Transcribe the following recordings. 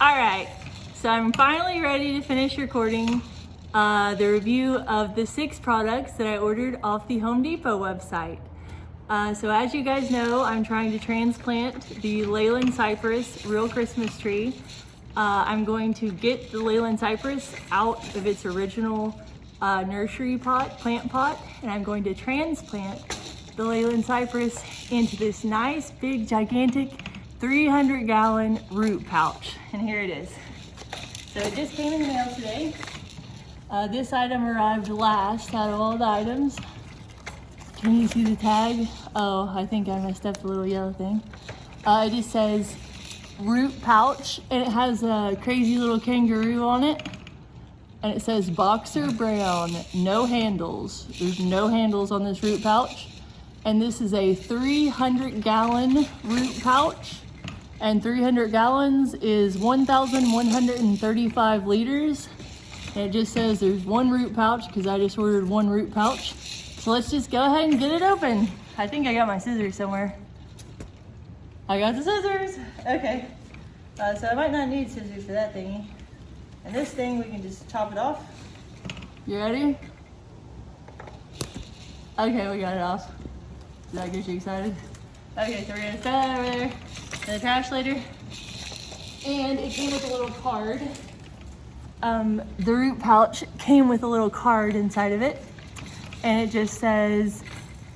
All right, so I'm finally ready to finish recording the review of the 6 products that I ordered off the Home Depot website. So as you guys know, I'm trying to transplant the Leyland cypress real Christmas tree. I'm going to get the Leyland cypress out of its original nursery plant pot, and I'm going to transplant the Leyland cypress into this nice, big, gigantic 300-gallon root pouch. And here it is. So it just came in the mail today. This item arrived last out of all the items. Can you see the tag? Oh, I think I messed up the little yellow thing. It just says root pouch, and it has a crazy little kangaroo on it. And it says boxer brown, no handles. There's no handles on this root pouch. And this is a 300-gallon root pouch. And 300 gallons is 1,135 liters. And it just says there's one root pouch because I just ordered one root pouch. So let's just go ahead and get it open. I think I got my scissors somewhere. I got the scissors. Okay. So I might not need scissors for that thingy. And this thing, we can just chop it off. You ready? Okay, we got it off. Does that get you excited? Okay, so we're gonna set that over there in the trash later. And it came with a little card. The root pouch came with a little card inside of it. And it just says,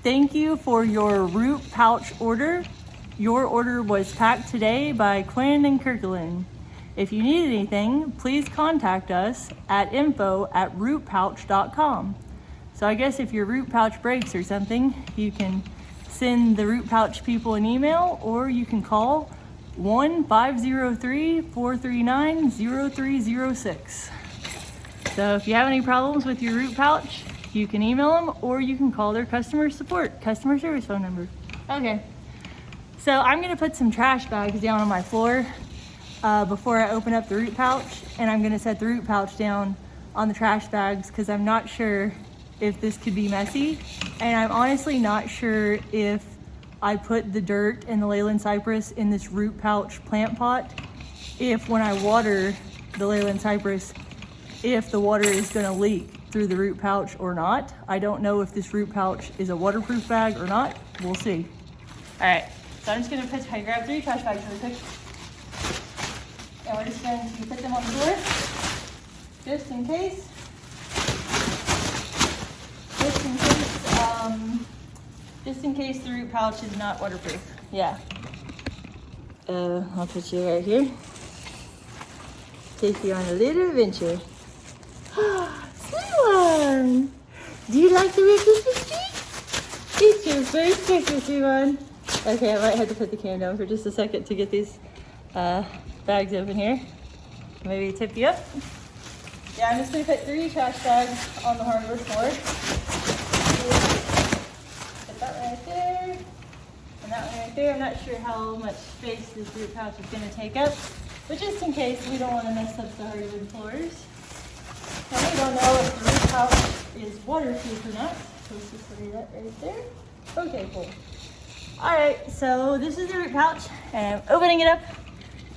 thank you for your root pouch order. Your order was packed today by Quinn and Kirkland. If you need anything, please contact us at info@rootpouch.com. So I guess if your root pouch breaks or something, you can send the root pouch people an email, or you can call 1-503-439-0306. So if you have any problems with your root pouch, you can email them, or you can call their customer service phone number. Okay, so I'm gonna put some trash bags down on my floor before I open up the root pouch, and I'm gonna set the root pouch down on the trash bags because I'm not sure if this could be messy, and I'm honestly not sure if I put the dirt and the Leyland cypress in this root pouch plant pot, if when I water the Leyland cypress, if the water is gonna leak through the root pouch or not. I don't know if this root pouch is a waterproof bag or not. We'll see. All right, so I'm just gonna grab 3 trash bags really quick. And we're just going to put them on the floor, just in case. Just in case the root pouch is not waterproof. Yeah. I'll put you right here. Take you on a little adventure. Sweet one! Do you like the real Christmas tree? It's your first Christmas tree one. Okay, I might have to put the camera down for just a second to get these bags open here. Maybe tip you up. Yeah, I'm just gonna put 3 trash bags on the hardwood floor. Put that one right there, and that one right there. I'm not sure how much space this root pouch is gonna take up, but just in case, we don't wanna mess up the hardwood floors. And we don't know if the root pouch is waterproof or not. So let's just lay that right there. Okay, cool. All right, so this is the root pouch, and I'm opening it up.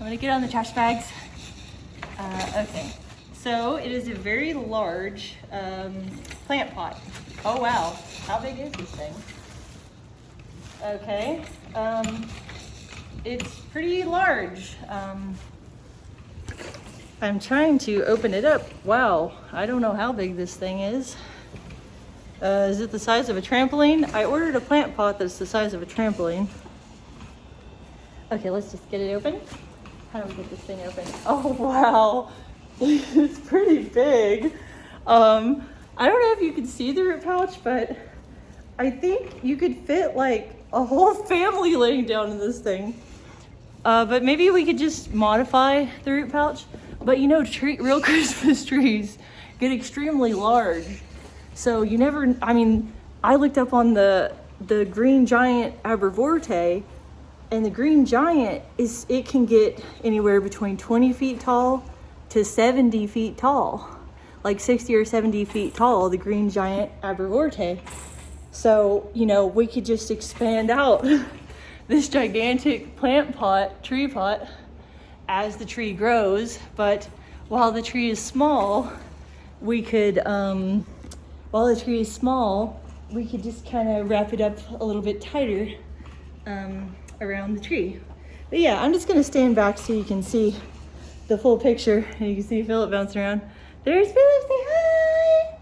I'm gonna get on the trash bags. Okay, so it is a very large plant pot. Oh wow, how big is this thing? Okay, it's pretty large. I'm trying to open it up. Wow, I don't know how big this thing is. Is it the size of a trampoline? I ordered a plant pot that's the size of a trampoline. Okay, let's just get it open. How do we get this thing open? Oh, wow. It's pretty big. I don't know if you can see the root pouch, but I think you could fit like a whole family laying down in this thing. But maybe we could just modify the root pouch. But you know, real Christmas trees get extremely large. So you never, I mean, I looked up on the greengiant arborvitae, and the greengiant it can get anywhere between 20 feet tall to 70 feet tall, like 60 or 70 feet tall, the greengiant arborvitae. So, you know, we could just expand out this gigantic plant pot, tree pot, as the tree grows, but while the tree is small, we could, just kind of wrap it up a little bit tighter around the tree. But yeah, I'm just gonna stand back so you can see the full picture. And you can see Philip bouncing around. There's Philip, say hi!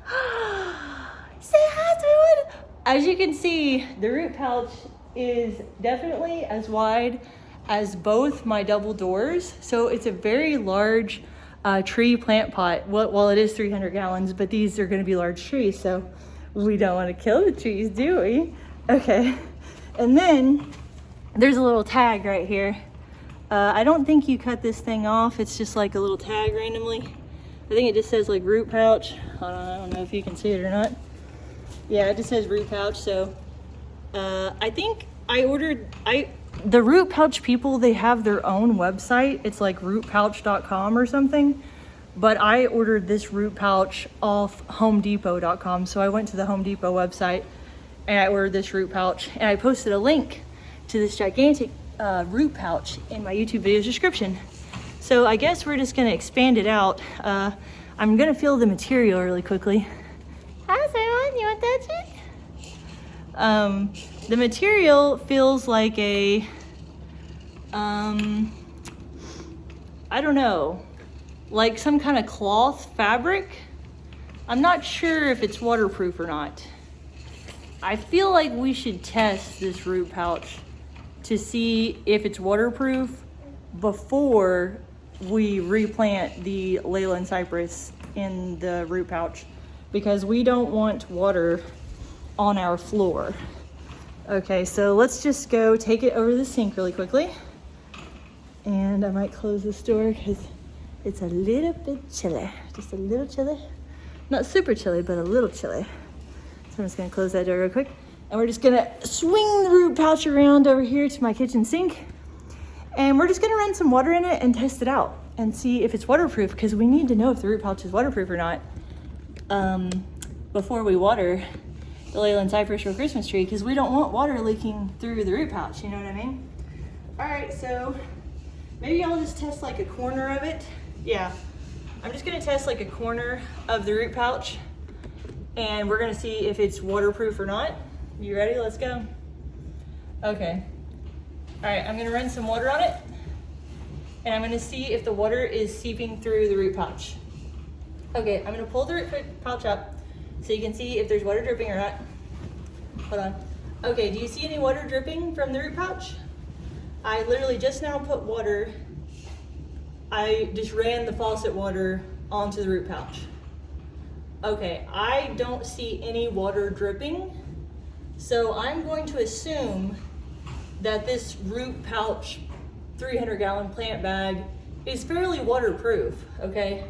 Say hi to everyone! As you can see, the root pouch is definitely as wide as both my double doors. So it's a very large tree plant pot. Well, it is 300 gallons, but these are gonna be large trees, so we don't wanna kill the trees, do we? Okay, and then there's a little tag right here. I don't think you cut this thing off. It's just like a little tag randomly. I think it just says like root pouch. I don't know if you can see it or not. Yeah, it just says root pouch. So I think the root pouch people, they have their own website. It's like rootpouch.com or something. But I ordered this root pouch off homedepot.com. So I went to the Home Depot website and I ordered this root pouch, and I posted a link to this gigantic root pouch in my YouTube video description. So I guess we're just gonna expand it out. I'm gonna feel the material really quickly. Hi, everyone, you want to touch it? The material feels like a, I don't know, like some kind of cloth fabric. I'm not sure if it's waterproof or not. I feel like we should test this root pouch to see if it's waterproof before we replant the Leyland cypress in the root pouch, because we don't want water on our floor. Okay, so let's just go take it over the sink really quickly. And I might close this door because it's a little bit chilly, just a little chilly. Not super chilly, but a little chilly. So I'm just gonna close that door real quick. And we're just gonna swing the root pouch around over here to my kitchen sink. And we're just gonna run some water in it and test it out and see if it's waterproof, because we need to know if the root pouch is waterproof or not before we water the Leyland cypress or Christmas tree, because we don't want water leaking through the root pouch, you know what I mean? All right, so maybe I'll just test like a corner of it. Yeah, I'm just gonna test like a corner of the root pouch, and we're gonna see if it's waterproof or not. You ready? Let's go. Okay. All right, I'm gonna run some water on it, and I'm gonna see if the water is seeping through the root pouch. Okay, I'm gonna pull the root pouch up so you can see if there's water dripping or not. Hold on. Okay, do you see any water dripping from the root pouch? I literally just now put water, I just ran the faucet water onto the root pouch. Okay, I don't see any water dripping, so I'm going to assume that this root pouch 300-gallon plant bag is fairly waterproof, okay?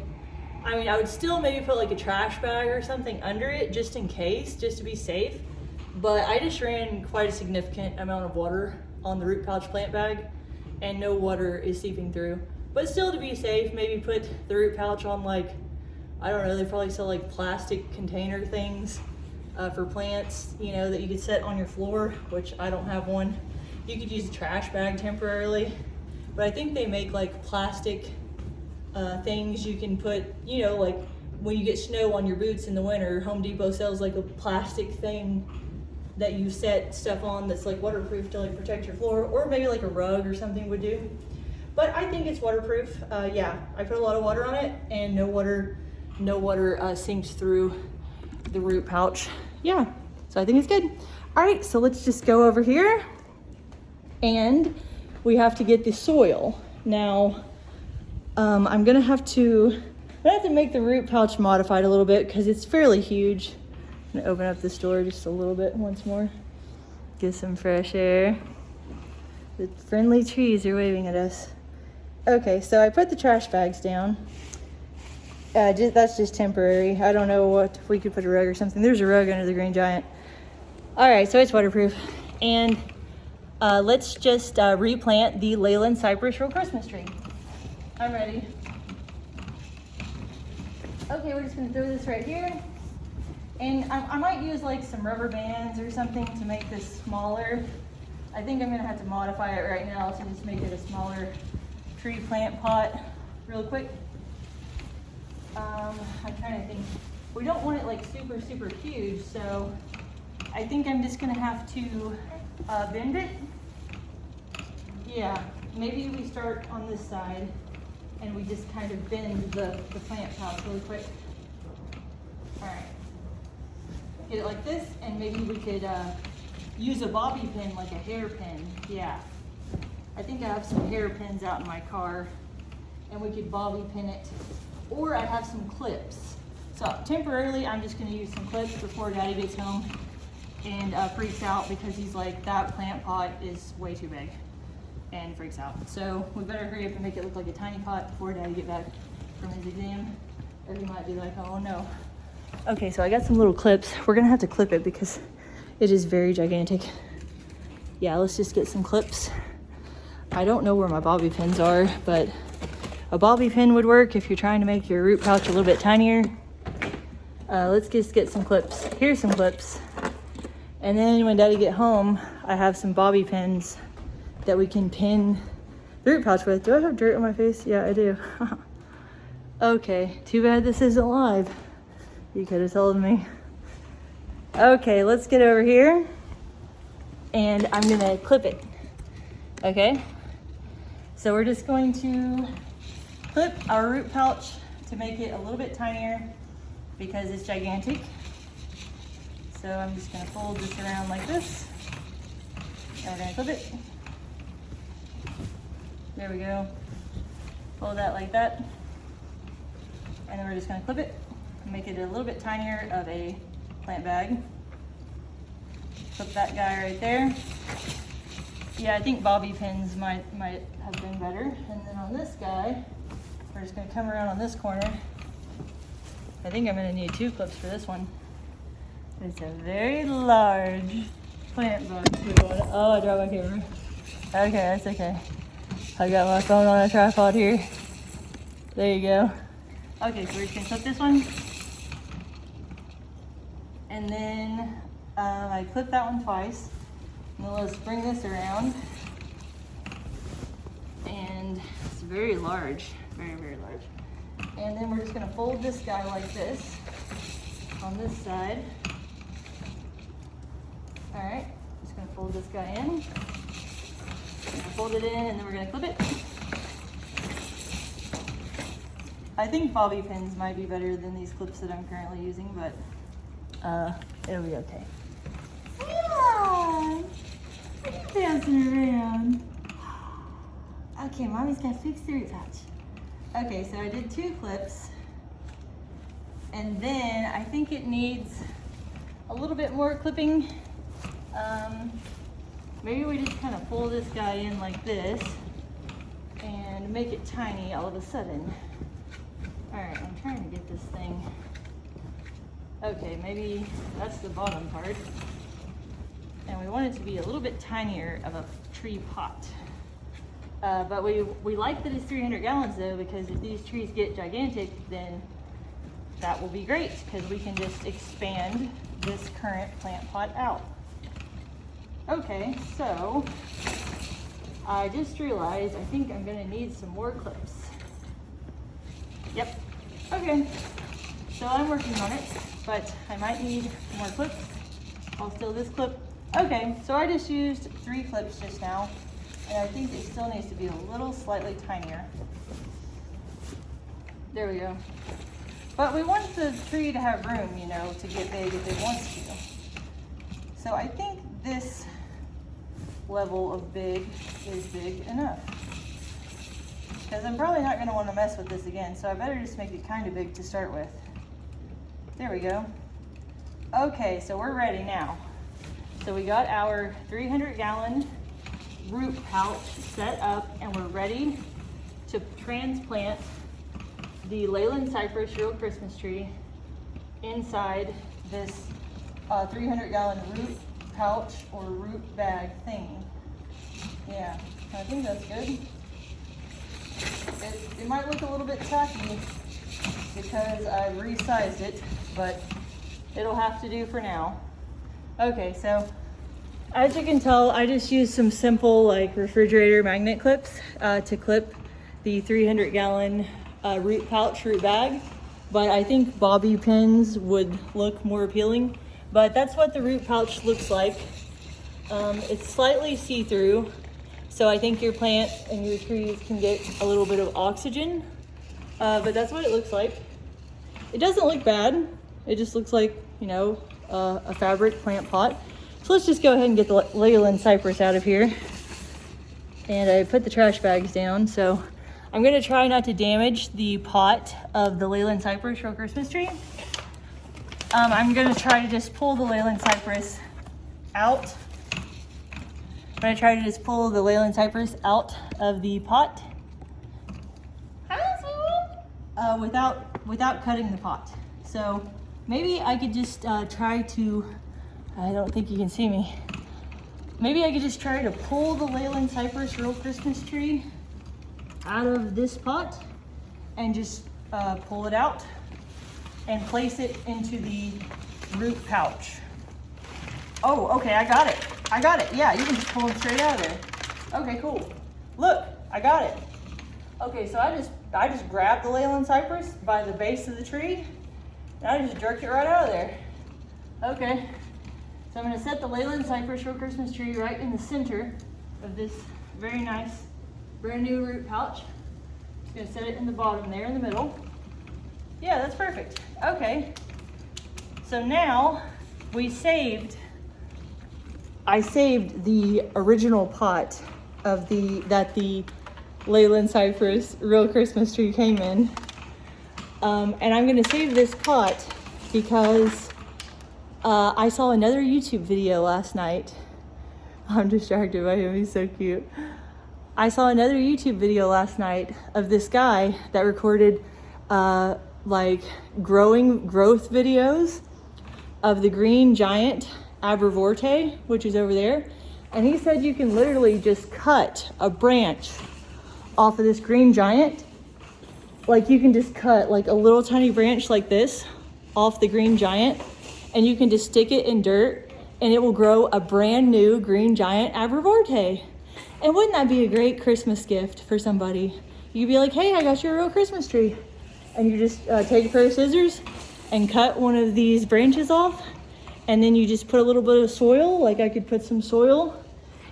I mean, I would still maybe put like a trash bag or something under it just in case, just to be safe. But I just ran quite a significant amount of water on the root pouch plant bag, and no water is seeping through. But still, to be safe, maybe put the root pouch on like, I don't know, they probably sell like plastic container things for plants, you know, that you could set on your floor, which I don't have one. You could use a trash bag temporarily, but I think they make like plastic things you can put, you know, like when you get snow on your boots in the winter, Home Depot sells like a plastic thing that you set stuff on that's like waterproof to like protect your floor, or maybe like a rug or something would do. But I think it's waterproof. Yeah, I put a lot of water on it, and no water sinks through the root pouch. Yeah, so I think it's good. All right, so let's just go over here, and we have to get the soil. Now, I'm gonna have to make the root pouch modified a little bit because it's fairly huge. I'm gonna open up this door just a little bit once more. Get some fresh air. The friendly trees are waving at us. Okay, so I put the trash bags down. That's just temporary. I don't know if we could put a rug or something. There's a rug under the green giant. All right, so it's waterproof. And let's just replant the Leyland cypress or Christmas tree. I'm ready. Okay, we're just gonna throw this right here. And I might use like some rubber bands or something to make this smaller. I think I'm gonna have to modify it right now to just make it a smaller tree plant pot real quick. I'm trying to think. We don't want it like super, super huge, so I think I'm just gonna have to bend it. Yeah, maybe we start on this side and we just kind of bend the plant pouch really quick. All right, get it like this, and maybe we could use a bobby pin, like a hairpin. Yeah, I think I have some hairpins out in my car, and we could bobby pin it, or I have some clips. So temporarily, I'm just gonna use some clips before Daddy gets home and freaks out because he's like, that plant pot is way too big, and freaks out. So we better hurry up and make it look like a tiny pot before Daddy get back from his exam, or he might be like, oh no. Okay, so I got some little clips. We're gonna have to clip it because it is very gigantic. Yeah, let's just get some clips. I don't know where my bobby pins are, but a bobby pin would work if you're trying to make your root pouch a little bit tinier. Let's just get some clips. Here's some clips. And then when Daddy get home, I have some bobby pins that we can pin the root pouch with. Do I have dirt on my face? Yeah, I do. Okay, too bad this isn't live. You could have told me. Okay, let's get over here and I'm gonna clip it. Okay, so we're just going to clip our root pouch to make it a little bit tinier because it's gigantic. So I'm just gonna fold this around like this, and we're gonna clip it. There we go. Fold that like that, and then we're just gonna clip it and make it a little bit tinier of a plant bag. Clip that guy right there. Yeah, I think bobby pins might have been better. And then on this guy, we're just gonna come around on this corner. I think I'm gonna need 2 clips for this one. It's a very large plant bug. Oh, I dropped my camera. Okay, that's okay. I got my phone on a tripod here. There you go. Okay, so we're just gonna clip this one. And then I clipped that one twice. And then let's bring this around. And it's very large, very, very large. And then we're just gonna fold this guy like this on this side. All right, just gonna fold this guy in. Gonna fold it in, and then we're gonna clip it. I think bobby pins might be better than these clips that I'm currently using, but it'll be okay. Yeah, what are you dancing around? Okay, Mommy's gonna fix the root pouch. Okay, so I did 2 clips, and then I think it needs a little bit more clipping. Maybe we just kind of pull this guy in like this and make it tiny all of a sudden. All right, I'm trying to get this thing. Okay, maybe that's the bottom part. And we want it to be a little bit tinier of a tree pot. But we like that it's 300 gallons though, because if these trees get gigantic, then that will be great because we can just expand this current plant pot out. Okay, so I just realized I think I'm gonna need some more clips. Yep, okay. So I'm working on it, but I might need more clips. I'll steal this clip. Okay, so I just used 3 clips just now, and I think it still needs to be a little slightly tinier. There we go. But we want the tree to have room, you know, to get big if it wants to. So I think this level of big is big enough. Because I'm probably not gonna wanna mess with this again, so I better just make it kind of big to start with. There we go. Okay, so we're ready now. So we got our 300-gallon root pouch set up, and we're ready to transplant the Leyland cypress real Christmas tree inside this 300-gallon root pouch or root bag thingy. Yeah, I think that's good. It might look a little bit tacky because I resized it, but it'll have to do for now. Okay, so as you can tell, I just used some simple like refrigerator magnet clips to clip the 300-gallon root pouch, root bag, but I think bobby pins would look more appealing. But that's what the root pouch looks like. It's slightly see-through, so I think your plant and your trees can get a little bit of oxygen, but that's what it looks like. It doesn't look bad. It just looks like, you know, a fabric plant pot. So let's just go ahead and get the Leyland cypress out of here. And I put the trash bags down, so I'm gonna try not to damage the pot of the Leyland cypress real Christmas tree. I'm gonna try to just pull the Leyland cypress out. I'm gonna try to just pull the Leyland cypress out of the pot without cutting the pot. So maybe I could just try to, I don't think you can see me. Maybe I could just try to pull the Leyland cypress real Christmas tree out of this pot and just pull it out and place it into the root pouch. Oh, okay, I got it. Yeah, you can just pull them straight out of there. Okay, cool. Look, I got it. Okay, so I just grabbed the Leyland cypress by the base of the tree and I just jerked it right out of there. Okay, so I'm gonna set the Leyland cypress real Christmas tree right in the center of this very nice brand new root pouch. Just gonna set it in the bottom there in the middle. Yeah, that's perfect. Okay, so now I saved the original pot of that the Leyland cypress real Christmas tree came in. And I'm gonna save this pot because I saw another YouTube video last night. I'm distracted by him, he's so cute. I saw another YouTube video last night of this guy that recorded like growth videos of the green giant arborvitae, which is over there. And he said you can literally just cut a branch off of this green giant. Like you can just cut like a little tiny branch like this off the green giant and you can just stick it in dirt and it will grow a brand new green giant arborvitae. And wouldn't that be a great Christmas gift for somebody? You'd be like, hey, I got you a real Christmas tree. And you just take a pair of scissors and cut one of these branches off. And then you just put a little bit of soil, like I could put some soil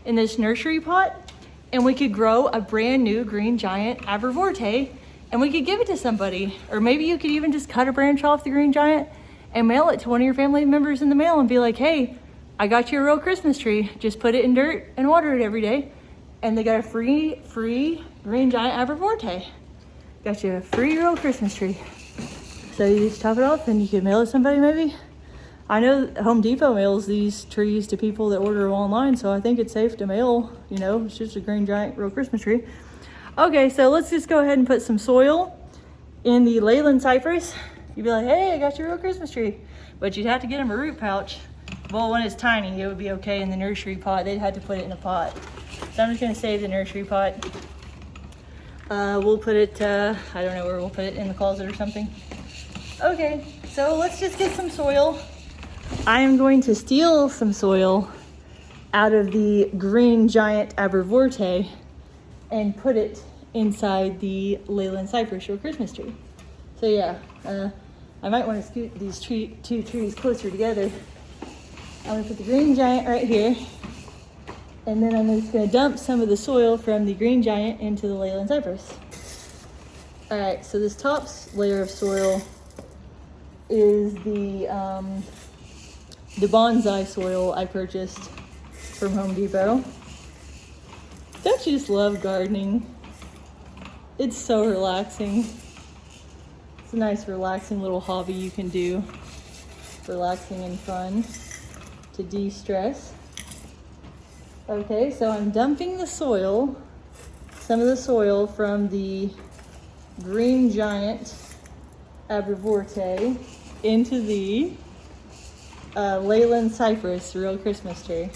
in this nursery pot, and we could grow a brand new green giant arborvitae, and we could give it to somebody. Or maybe you could even just cut a branch off the green giant and mail it to one of your family members in the mail and be like, hey, I got you a real Christmas tree. Just put it in dirt and water it every day. And they got a free green giant arborvitae. Got you a free real Christmas tree. So you just chop it off and you can mail it to somebody maybe. I know Home Depot mails these trees to people that order them online, so I think it's safe to mail, you know, it's just a green giant real Christmas tree. Okay, so let's just go ahead and put some soil in the Leyland cypress. You'd be like, hey, I got your real Christmas tree. But you'd have to get them a root pouch. Well, when it's tiny, it would be okay in the nursery pot. They'd have to put it in a pot. So I'm just gonna save the nursery pot. We'll put it, I don't know where we'll put it, in the closet or something. Okay, so let's just get some soil. I am going to steal some soil out of the green giant arborvitae and put it inside the Leyland cypress real Christmas tree. So yeah, I might want to scoot these two trees closer together. I'm gonna put the green giant right here, and then I'm just gonna dump some of the soil from the green giant into the Leyland cypress. All right, so this top layer of soil is the bonsai soil I purchased from Home Depot. Don't you just love gardening? It's so relaxing. It's a nice relaxing little hobby you can do. Relaxing and fun to de-stress. Okay, so I'm dumping the soil, some of the soil from the green giant arborvitae into the Leyland cypress real Christmas tree.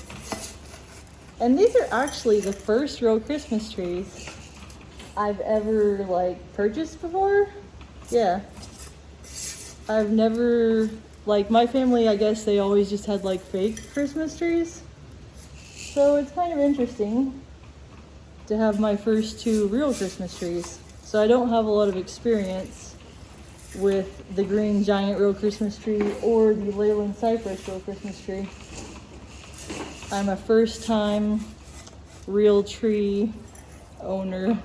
And these are actually the first real Christmas trees I've ever purchased before. Yeah. I've never, my family, I guess they always just had fake Christmas trees. So it's kind of interesting to have my first two real Christmas trees. So I don't have a lot of experience with the green giant real Christmas tree or the Leyland cypress real Christmas tree. I'm a first time real tree owner.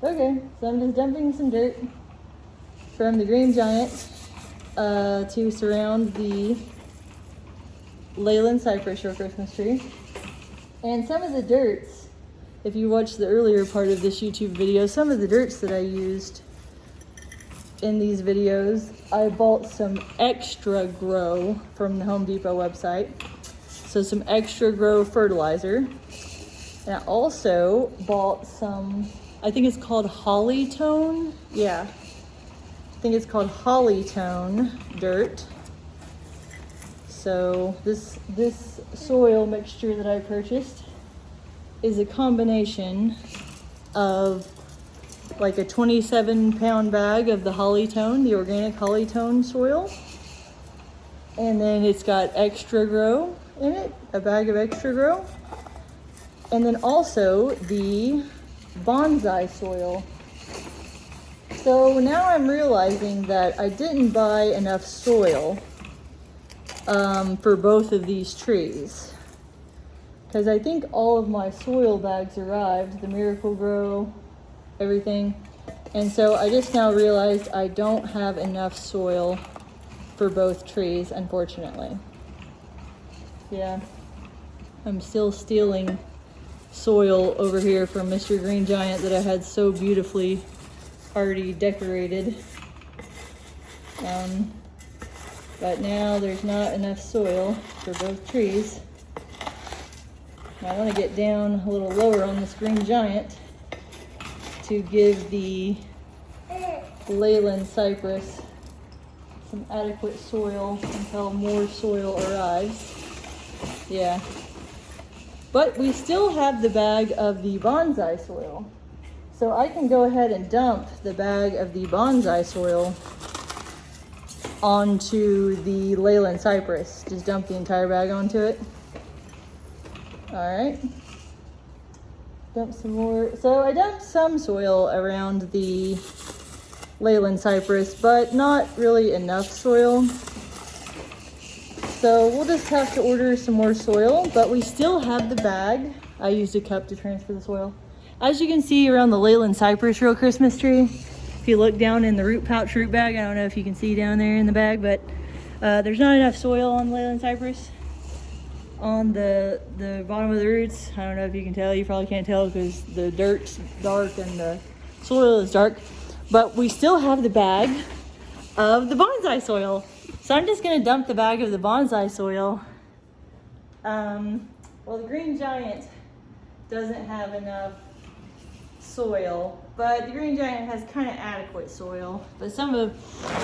Okay, so I'm just dumping some dirt from the green giant to surround the Leyland cypress real Christmas tree. And some of the dirts, if you watched the earlier part of this YouTube video, some of the dirts that I used in these videos, I bought some extra grow from the Home Depot website. So some extra grow fertilizer. And I also bought some, I think it's called holly tone. Yeah, I think it's called holly tone dirt. So this soil mixture that I purchased is a combination of like a 27-pound bag of the holly tone, the organic holly tone soil. And then it's got extra grow in it, a bag of extra grow. And then also the bonsai soil. So now I'm realizing that I didn't buy enough soil for both of these trees. Because I think all of my soil bags arrived, the Miracle Grow, everything. And so I just now realized I don't have enough soil for both trees, unfortunately. Yeah, I'm still stealing soil over here from Mr. Green Giant that I had so beautifully already decorated. But now there's not enough soil for both trees. I want to get down a little lower on this Green Giant to give the Leyland cypress some adequate soil until more soil arrives. Yeah. But we still have the bag of the bonsai soil. So I can go ahead and dump the bag of the bonsai soil onto the Leyland cypress. Just dump the entire bag onto it. All right. Dump some more. So I dumped some soil around the Leyland cypress, but not really enough soil. So we'll just have to order some more soil, but we still have the bag. I used a cup to transfer the soil. As you can see around the Leyland cypress real Christmas tree, if you look down in the root pouch root bag, I don't know if you can see down there in the bag, but there's not enough soil on the Leyland cypress. On the bottom of the roots, I don't know if you can tell, you probably can't tell because the dirt's dark and the soil is dark, but we still have the bag of the bonsai soil. So I'm just gonna dump the bag of the bonsai soil. Well, the Green Giant doesn't have enough soil, but the Green Giant has kind of adequate soil. But some of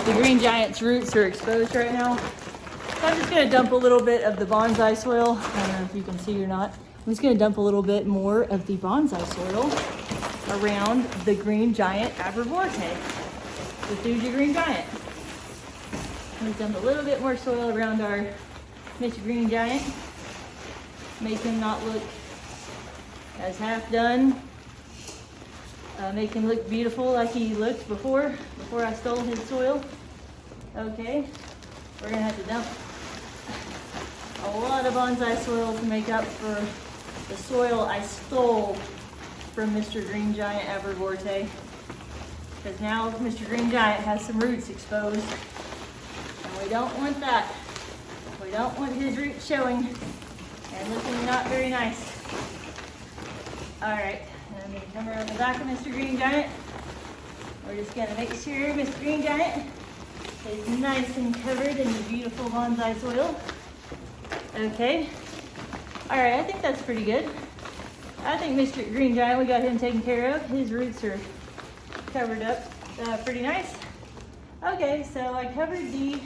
the Green Giant's roots are exposed right now. So I'm just gonna dump a little bit of the bonsai soil. I don't know if you can see or not. I'm just gonna dump a little bit more of the bonsai soil around the Green Giant arborvitae, the thuja Green Giant. Let's dump a little bit more soil around our Mr. Green Giant. Make him not look as half done. Make him look beautiful like he looked before I stole his soil. Okay, we're gonna have to dump a lot of bonsai soil to make up for the soil I stole from Mr. Green Giant arborvitae. Because now Mr. Green Giant has some roots exposed. We don't want that. We don't want his roots showing and looking not very nice. All right, and I'm gonna come around the back of Mr. Green Giant. We're just gonna make sure Mr. Green Giant is nice and covered in the beautiful bonsai soil. Okay. All right, I think that's pretty good. I think Mr. Green Giant, we got him taken care of. His roots are covered up pretty nice. Okay, so I covered the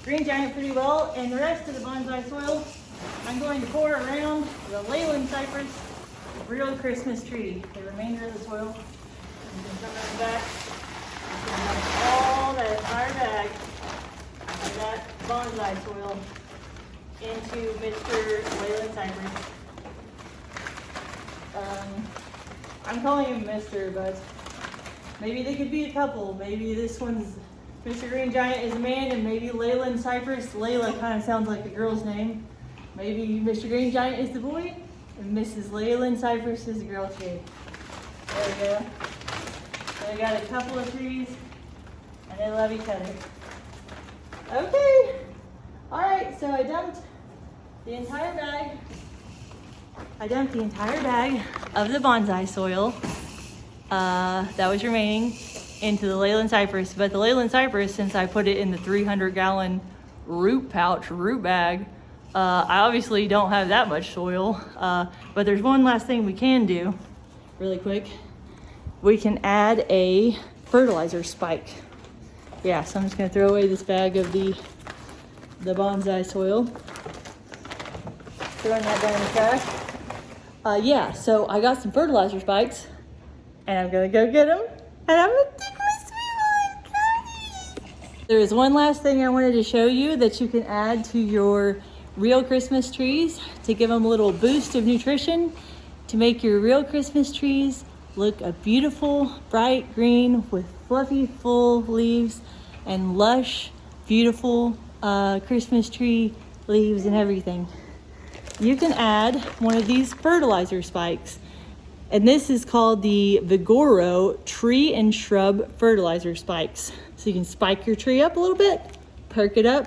Green Giant pretty well, and the rest of the bonsai soil I'm going to pour around the Leyland cypress real Christmas tree. The remainder of the soil, you can come around the back. You can dump all that entire bag of that bonsai soil into Mr. Leyland cypress. I'm calling him Mr., but Maybe they could be a couple. Maybe this one's Mr. Green Giant is a man, and maybe Layla and Cypress. Layla kind of sounds like a girl's name. Maybe Mr. Green Giant is the boy, and Mrs. Layla and Cypress is the girl too. There we go. So we got a couple of trees, and they love each other. Okay. All right, so I dumped the entire bag. Of the bonsai soil that was remaining into the Leyland cypress. But the Leyland cypress, since I put it in the 300-gallon root bag, I obviously don't have that much soil. But there's one last thing we can do really quick. We can add a fertilizer spike. Yeah, so I'm just gonna throw away this bag of the bonsai soil. Throwing that down in the trash. Yeah, so I got some fertilizer spikes, and I'm gonna go get them, and I'm gonna take my sweet one. There is one last thing I wanted to show you that you can add to your real Christmas trees to give them a little boost of nutrition, to make your real Christmas trees look a beautiful, bright green with fluffy, full leaves and lush, beautiful Christmas tree leaves and everything. You can add one of these fertilizer spikes, and this is called the VIGORO tree and shrub fertilizer spikes. So you can spike your tree up a little bit, perk it up,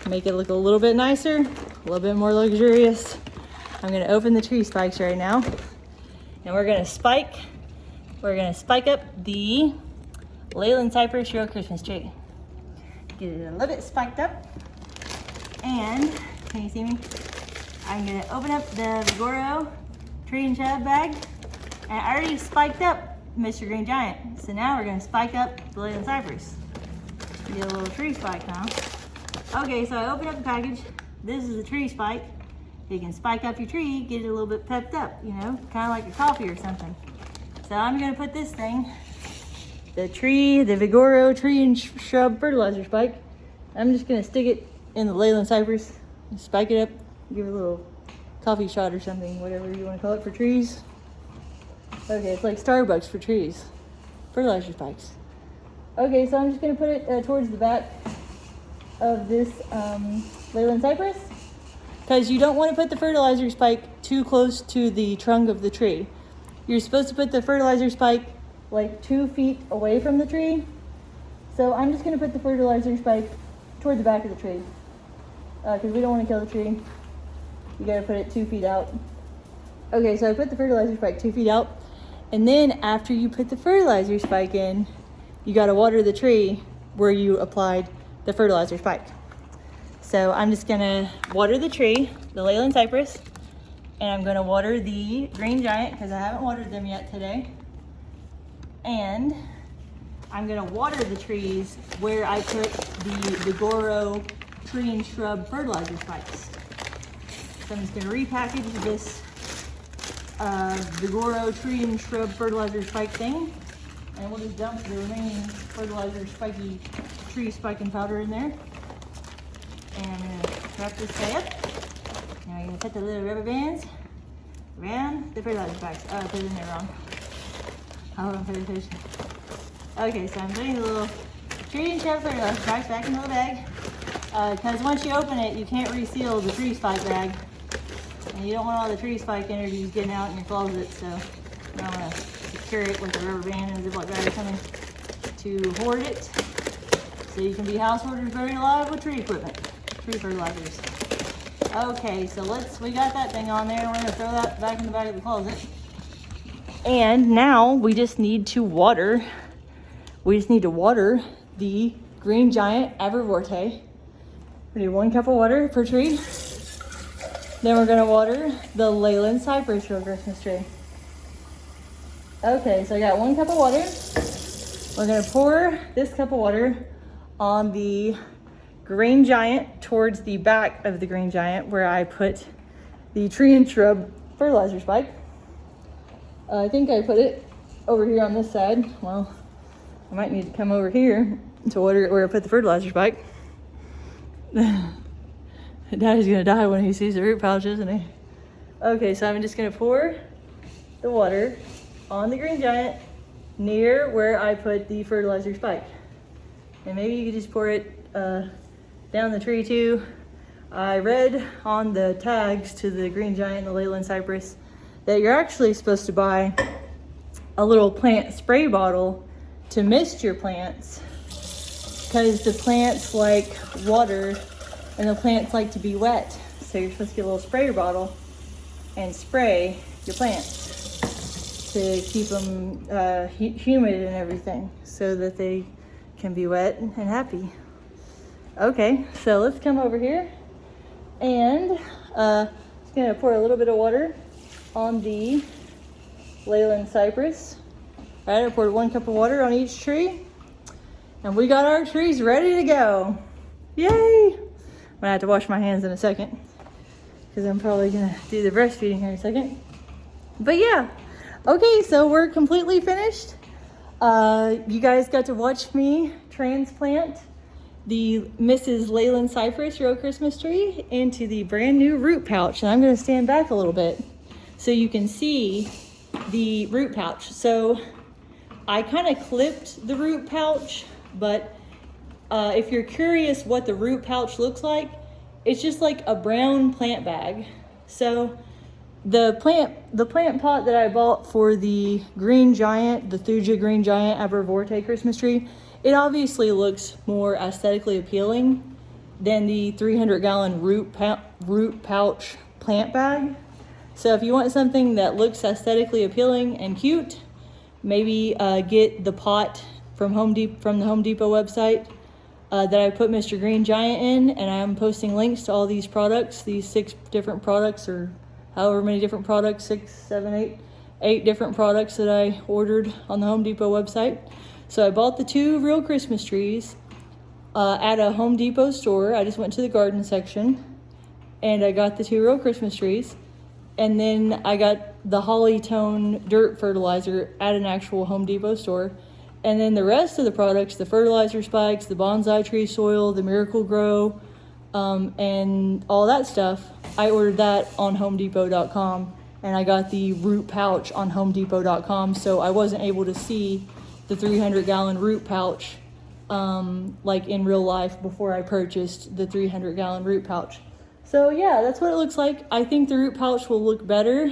make it look a little bit nicer, a little bit more luxurious. I'm gonna open the tree spikes right now, and we're gonna spike up the Leyland cypress real Christmas tree. Get it a little bit spiked up, and can you see me? I'm gonna open up the VIGORO tree and shrub bag, and I already spiked up Mr. Green Giant. So now we're gonna spike up the Leyland cypress. Get a little tree spike now. Okay, so I opened up the package. This is a tree spike. You can spike up your tree, get it a little bit pepped up, you know, kind of like a coffee or something. So I'm gonna put this thing, the VIGORO tree and shrub fertilizer spike. I'm just gonna stick it in the Leyland cypress and spike it up. Give it a little coffee shot or something, whatever you want to call it for trees. Okay, it's like Starbucks for trees. Fertilizer spikes. Okay, so I'm just going to put it towards the back of this Leyland cypress, because you don't want to put the fertilizer spike too close to the trunk of the tree. You're supposed to put the fertilizer spike like 2 feet away from the tree. So I'm just going to put the fertilizer spike toward the back of the tree, because we don't want to kill the tree. You gotta put it 2 feet out. Okay, so I put the fertilizer spike 2 feet out, and then after you put the fertilizer spike in, you gotta water the tree where you applied the fertilizer spike. So I'm just gonna water the tree, the Leyland cypress, and I'm gonna water the green giant because I haven't watered them yet today. And I'm gonna water the trees where I put the VIGORO tree and shrub fertilizer spikes. So I'm just going to repackage this VIGORO tree and shrub fertilizer spike thing, and we'll just dump the remaining fertilizer spiky tree spiking powder in there. And I'm going to wrap this guy up. Now I'm going to put the little rubber bands around the fertilizer spikes. Oh, I put it in there wrong. Hold on, pay attention. Okay, so I'm putting the little tree and shrub fertilizer spikes back in the little bag. Because once you open it, you can't reseal the tree spike bag. And you don't want all the tree spike energies getting out in your closet, so you want to secure it with a rubber band and a Ziploc bag or something to hoard it, so you can be house hoarders very alive with tree equipment, tree fertilizers. Okay, so we got that thing on there. We're going to throw that back in the back of the closet. And now we just need to water. The green giant Aberforte. We need 1 cup of water per tree. Then we're gonna water the Leyland cypress real Christmas tree. Okay, so I got 1 cup of water. We're gonna pour this cup of water on the green giant towards the back of the green giant where I put the tree and shrub fertilizer spike. I think I put it over here on this side. Well, I might need to come over here to water it where I put the fertilizer spike. Daddy's gonna die when he sees the root pouch, isn't he? Okay, so I'm just gonna pour the water on the green giant near where I put the fertilizer spike. And maybe you could just pour it down the tree too. I read on the tags to the green giant and the Leyland cypress that you're actually supposed to buy a little plant spray bottle to mist your plants, because the plants like water and the plants like to be wet. So you're supposed to get a little sprayer bottle and spray your plants to keep them humid and everything so that they can be wet and happy. Okay, so let's come over here and just gonna pour a little bit of water on the Leyland cypress. All right, I poured 1 cup of water on each tree, and we got our trees ready to go. Yay! I'm gonna have to wash my hands in a second because I'm probably gonna do the breastfeeding here in a second. But yeah, okay, so we're completely finished. You guys got to watch me transplant the Mrs. Leyland cypress row Christmas tree into the brand new root pouch. And I'm gonna stand back a little bit so you can see the root pouch. So I kind of clipped the root pouch, but if you're curious what the root pouch looks like, it's just like a brown plant bag. So the plant pot that I bought for the green giant, the thuja green giant Aberforte Christmas tree, it obviously looks more aesthetically appealing than the 300-gallon root pouch plant bag. So if you want something that looks aesthetically appealing and cute, maybe get the pot from the Home Depot website that I put Mr. Green Giant in, and I'm posting links to all these products, these 6 different products, or however many different products, 6, 7, 8 different products that I ordered on the Home Depot website. So I bought the 2 real Christmas trees at a Home Depot store. I just went to the garden section and I got the 2 real Christmas trees. And then I got the holly tone dirt fertilizer at an actual Home Depot store. And then the rest of the products, the fertilizer spikes, the bonsai tree soil, the Miracle Grow, and all that stuff, I ordered that on homedepot.com, and I got the root pouch on homedepot.com, so I wasn't able to see the 300-gallon root pouch like in real life before I purchased the 300-gallon root pouch. So yeah, that's what it looks like. I think the root pouch will look better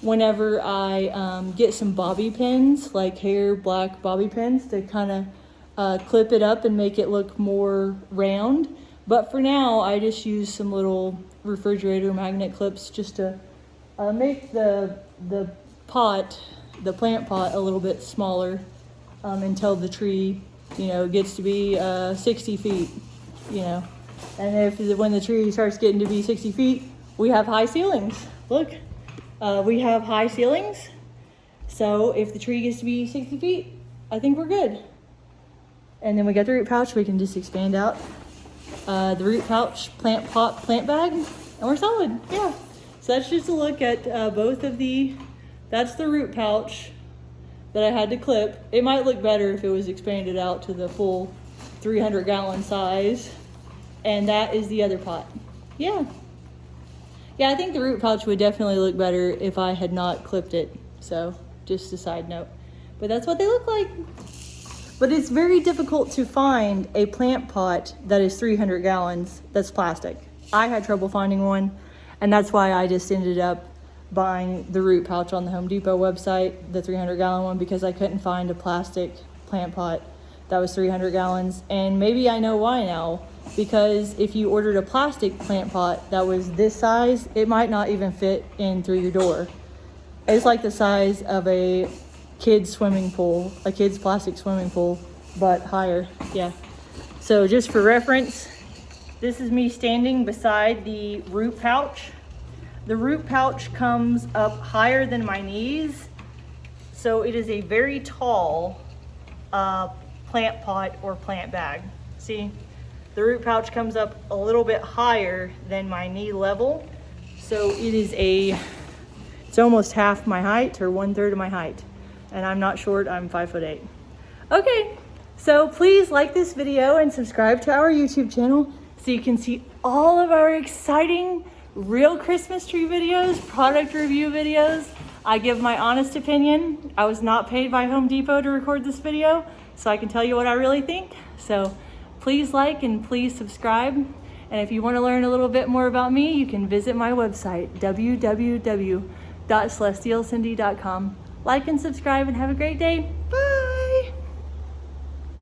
whenever I get some bobby pins, like hair black bobby pins, to kind of clip it up and make it look more round. But for now, I just use some little refrigerator magnet clips just to make the pot, the plant pot, a little bit smaller until the tree, gets to be 60 feet, And when the tree starts getting to be 60 feet, we have high ceilings. Look, we have high ceilings. So if the tree gets to be 60 feet, I think we're good. And then we got the root pouch. We can just expand out the root pouch, plant pot, plant bag, and we're solid. Yeah. So that's just a look at both of that's the root pouch that I had to clip. It might look better if it was expanded out to the full 300-gallon size. And that is the other pot. Yeah. Yeah, I think the root pouch would definitely look better if I had not clipped it. So just a side note. But that's what they look like. But it's very difficult to find a plant pot that is 300 gallons that's plastic. I had trouble finding one, and that's why I just ended up buying the root pouch on the Home Depot website, the 300-gallon one, because I couldn't find a plastic plant pot that was 300 gallons. And maybe I know why now, because if you ordered a plastic plant pot that was this size, it might not even fit in through your door. It's like the size of a kid's swimming pool, a kid's plastic swimming pool, but higher. Yeah. So just for reference, this is me standing beside the root pouch. The root pouch comes up higher than my knees, so it is a very tall plant pot or plant bag. See, the root pouch comes up a little bit higher than my knee level, so it's almost half my height, or 1/3 of my height. And I'm not short, I'm 5'8". Okay, so please like this video and subscribe to our YouTube channel so you can see all of our exciting real Christmas tree videos, product review videos, I give my honest opinion. I was not paid by Home Depot to record this video, so I can tell you what I really think. So please like and please subscribe. And if you want to learn a little bit more about me, you can visit my website, www.celestialcindy.com. Like and subscribe and have a great day. Bye.